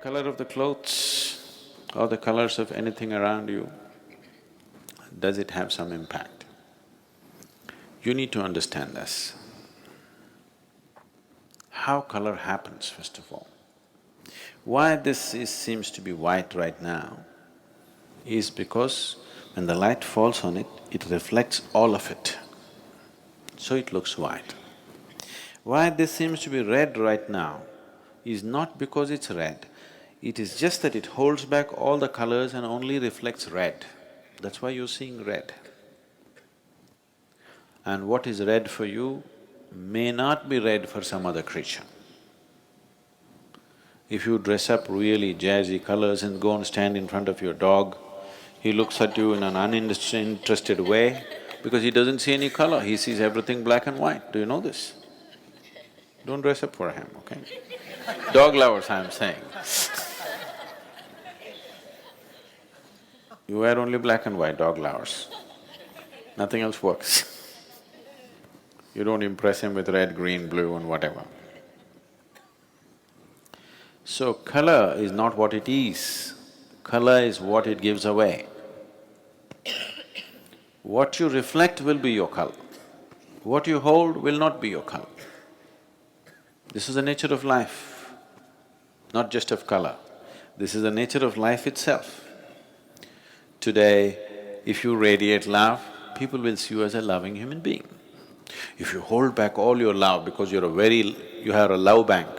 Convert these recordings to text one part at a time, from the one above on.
color of the clothes or the colors of anything around you, does it have some impact? You need to understand this. How color happens, first of all. Why seems to be white right now is because when the light falls on it, it reflects all of it, so it looks white. Why this seems to be red right now is not because it's red, it is just that it holds back all the colors and only reflects red. That's why you're seeing red. And what is red for you may not be red for some other creature. If you dress up really jazzy colors and go and stand in front of your dog, he looks at you in an uninterested way because he doesn't see any color, he sees everything black and white. Do you know this? Don't dress up for him, okay? Dog lovers, I'm saying. You wear only black and white, dog lovers. Nothing else works. You don't impress him with red, green, blue and whatever. So color is not what it is, color is what it gives away. What you reflect will be your color, what you hold will not be your color. This is the nature of life, not just of color. This is the nature of life itself. Today, if you radiate love, people will see you as a loving human being. If you hold back all your love because you have a love bank,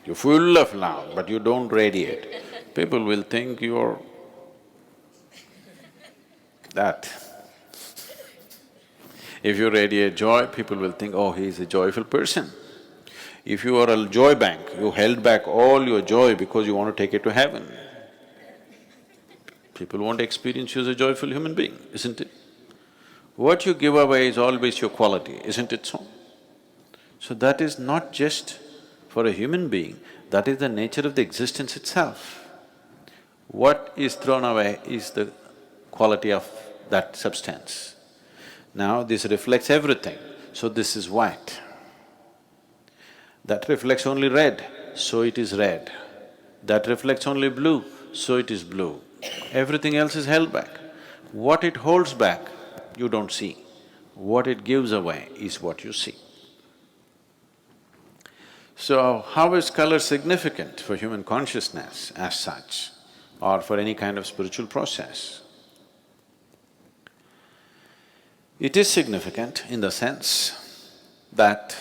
you're full of love but you don't radiate, people will think you're that. If you radiate joy, people will think, oh, he's a joyful person. If you are a joy bank, you held back all your joy because you want to take it to heaven, people won't experience you as a joyful human being, isn't it? What you give away is always your quality, isn't it so? So that is not just for a human being, that is the nature of the existence itself. What is thrown away is the quality of that substance. Now this reflects everything, so this is white. That reflects only red, so it is red. That reflects only blue, so it is blue. Everything else is held back. What it holds back, you don't see. What it gives away is what you see. So, how is color significant for human consciousness as such, or for any kind of spiritual process? It is significant in the sense that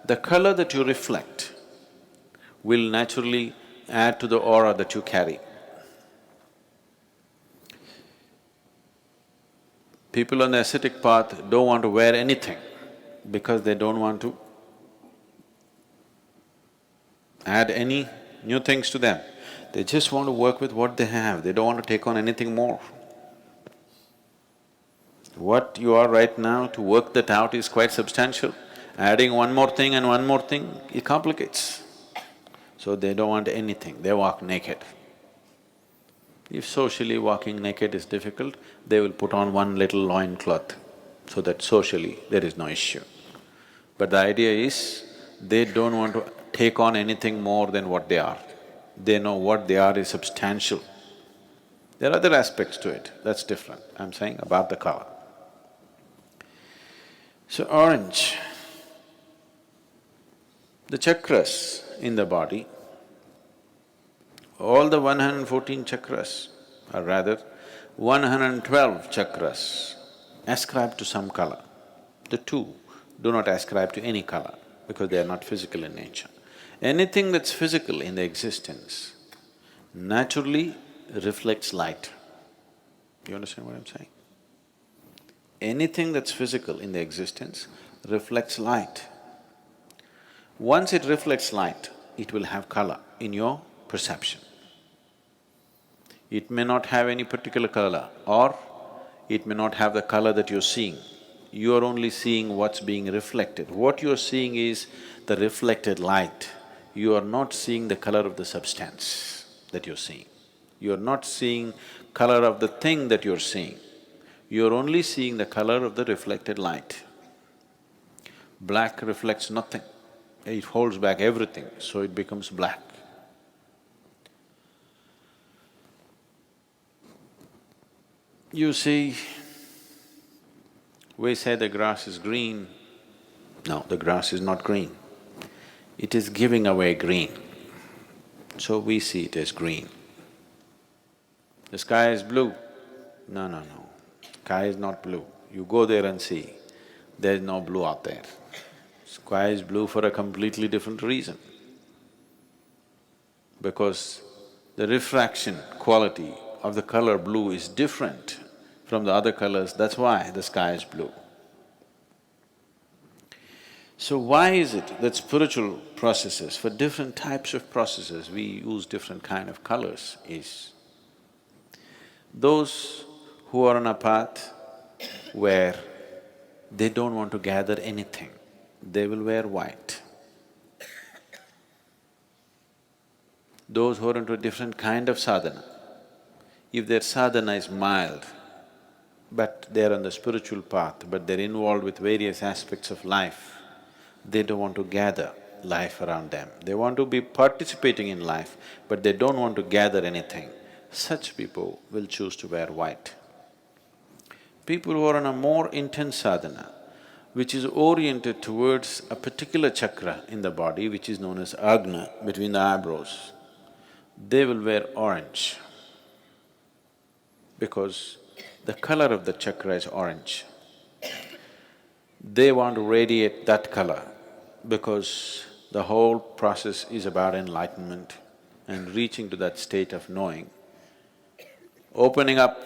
the color that you reflect will naturally add to the aura that you carry. People on the ascetic path don't want to wear anything because they don't want to add any new things to them. They just want to work with what they have, they don't want to take on anything more. What you are right now, to work that out is quite substantial. Adding one more thing and one more thing, it complicates. So they don't want anything, they walk naked. If socially walking naked is difficult, they will put on one little loincloth so that socially there is no issue. But the idea is, they don't want to take on anything more than what they are. They know what they are is substantial. There are other aspects to it, that's different. I'm saying about the color. So orange, the chakras in the body, all the 114 chakras, or rather 112 chakras ascribe to some color. The two do not ascribe to any color because they are not physical in nature. Anything that's physical in the existence naturally reflects light. You understand what I'm saying? Anything that's physical in the existence reflects light. Once it reflects light, it will have color in your perception. It may not have any particular color, or it may not have the color that you're seeing. You are only seeing what's being reflected. What you're seeing is the reflected light. You are not seeing the color of the substance that you're seeing. You're not seeing color of the thing that you're seeing. You're only seeing the color of the reflected light. Black reflects nothing. It holds back everything, so it becomes black. You see, we say the grass is green. No, the grass is not green. It is giving away green, so we see it as green. The sky is blue. No, no, no. Sky is not blue. You go there and see, there is no blue out there. Sky is blue for a completely different reason. Because the refraction quality of the color blue is different from the other colors, that's why the sky is blue. So why is it that spiritual processes, for different types of processes, we use different kind of colors is, those who are on a path where they don't want to gather anything, they will wear white. Those who are into a different kind of sadhana, if their sadhana is mild, but they're on the spiritual path, but they're involved with various aspects of life, they don't want to gather life around them. They want to be participating in life, but they don't want to gather anything. Such people will choose to wear white. People who are on a more intense sadhana, which is oriented towards a particular chakra in the body, which is known as agna, between the eyebrows, they will wear orange because the color of the chakra is orange. They want to radiate that color because the whole process is about enlightenment and reaching to that state of knowing, opening up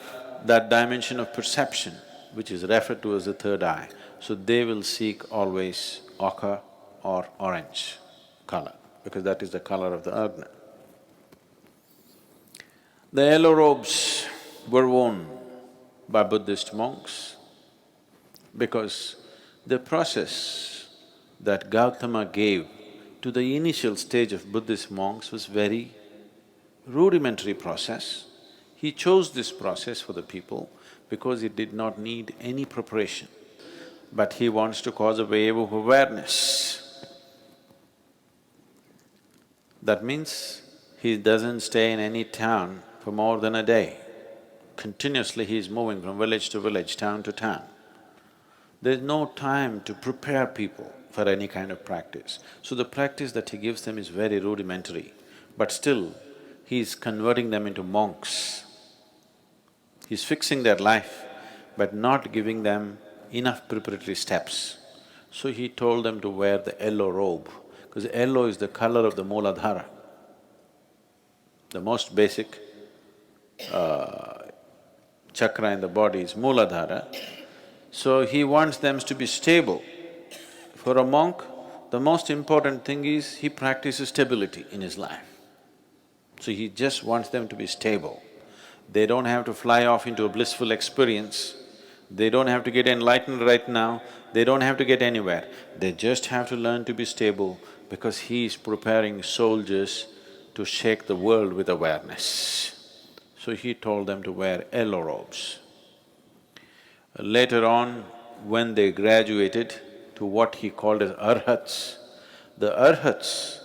that dimension of perception which is referred to as the third eye. So they will seek always ochre or orange color because that is the color of the agna. The yellow robes were worn by Buddhist monks because the process that Gautama gave to the initial stage of Buddhist monks was very rudimentary process. He chose this process for the people because it did not need any preparation, but he wants to cause a wave of awareness. That means he doesn't stay in any town for more than a day. Continuously he is moving from village to village, town to town. There's no time to prepare people for any kind of practice. So the practice that he gives them is very rudimentary, but still he's converting them into monks. He's fixing their life, but not giving them enough preparatory steps. So he told them to wear the yellow robe, because yellow is the color of the Mooladhara. The most basic chakra in the body is Mooladhara. So he wants them to be stable. For a monk, the most important thing is he practices stability in his life. So he just wants them to be stable. They don't have to fly off into a blissful experience, they don't have to get enlightened right now, they don't have to get anywhere. They just have to learn to be stable because he is preparing soldiers to shake the world with awareness. So he told them to wear yellow robes. Later on, when they graduated to what he called as arhats, the arhats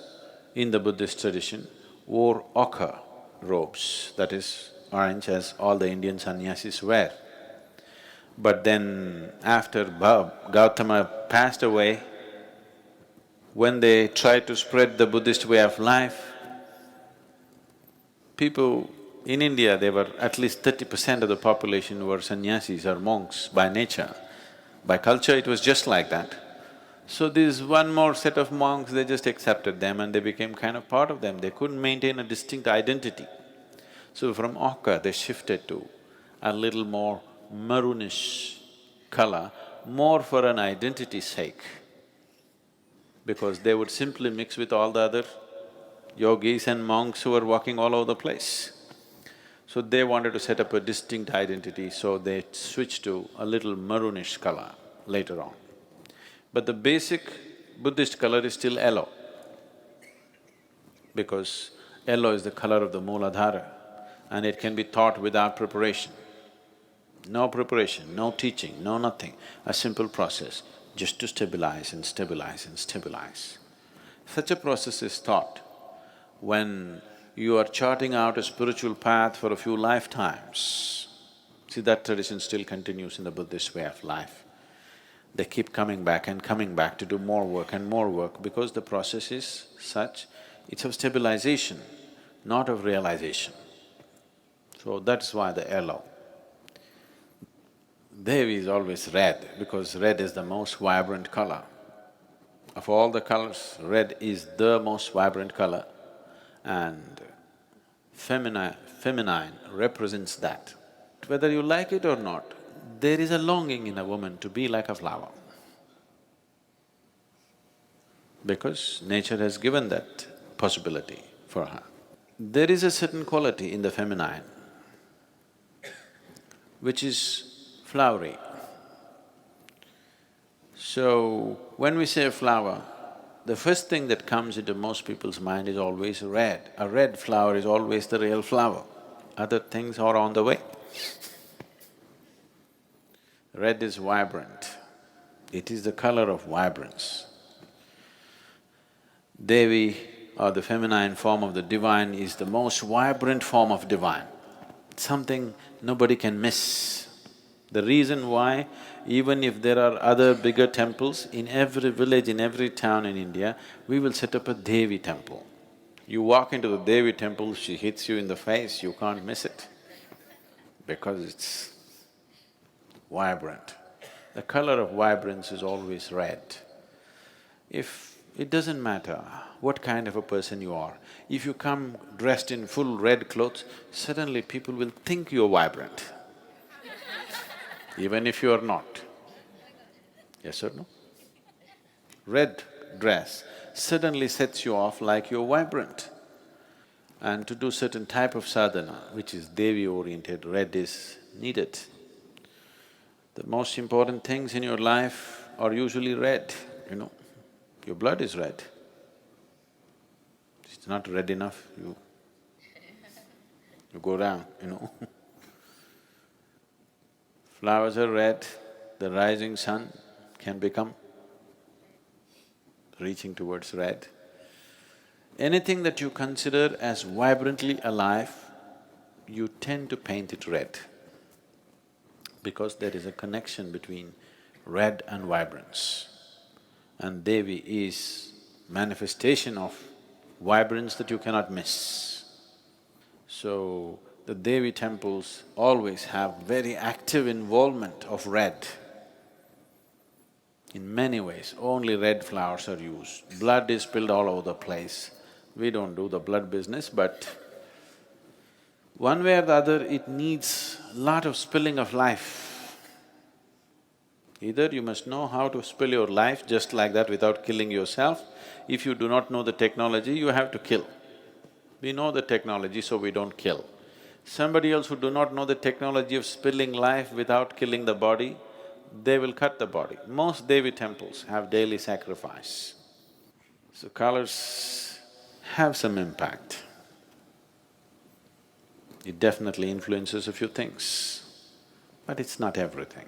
in the Buddhist tradition wore ochre robes, that is orange, as all the Indian sannyasis wear. But then after Gautama passed away, when they tried to spread the Buddhist way of life, people in India, there were at least 30% of the population were sannyasis or monks by nature. By culture, it was just like that. So this one more set of monks, they just accepted them and they became kind of part of them. They couldn't maintain a distinct identity. So from ochre, they shifted to a little more maroonish color, more for an identity's sake, because they would simply mix with all the other yogis and monks who were walking all over the place. So they wanted to set up a distinct identity, so they switched to a little maroonish color later on. But the basic Buddhist color is still yellow, because yellow is the color of the Mooladhara and it can be taught without preparation. No preparation, no teaching, no nothing, a simple process just to stabilize and stabilize and stabilize. Such a process is taught when you are charting out a spiritual path for a few lifetimes. See, that tradition still continues in the Buddhist way of life. They keep coming back and coming back to do more work and more work because the process is such, it's of stabilization, not of realization. So that's why the yellow. Devi is always red because red is the most vibrant color. Of all the colors, red is the most vibrant color and feminine represents that. Whether you like it or not, there is a longing in a woman to be like a flower because nature has given that possibility for her. There is a certain quality in the feminine which is flowery. So, when we say flower, the first thing that comes into most people's mind is always red. A red flower is always the real flower. Other things are on the way. Red is vibrant. It is the color of vibrance. Devi, or the feminine form of the divine, is the most vibrant form of divine. Something nobody can miss. The reason why, even if there are other bigger temples, in every village, in every town in India, we will set up a Devi temple. You walk into the Devi temple, she hits you in the face, you can't miss it because it's vibrant. The color of vibrance is always red. It doesn't matter what kind of a person you are, if you come dressed in full red clothes, suddenly people will think you're vibrant, even if you are not. Yes or no? Red dress suddenly sets you off like you're vibrant. And to do certain type of sadhana, which is Devi-oriented, red is needed. The most important things in your life are usually red, you know. Your blood is red. It's not red enough, you go down, you know. Flowers are red, the rising sun can become reaching towards red. Anything that you consider as vibrantly alive, you tend to paint it red because there is a connection between red and vibrance. And Devi is manifestation of vibrance that you cannot miss. So, the Devi temples always have very active involvement of red. In many ways, only red flowers are used. Blood is spilled all over the place. We don't do the blood business, but one way or the other, it needs lot of spilling of life. Either you must know how to spill your life just like that without killing yourself. If you do not know the technology, you have to kill. We know the technology, so we don't kill. Somebody else who do not know the technology of spilling life without killing the body, they will cut the body. Most Devi temples have daily sacrifice. So colors have some impact. It definitely influences a few things, but it's not everything.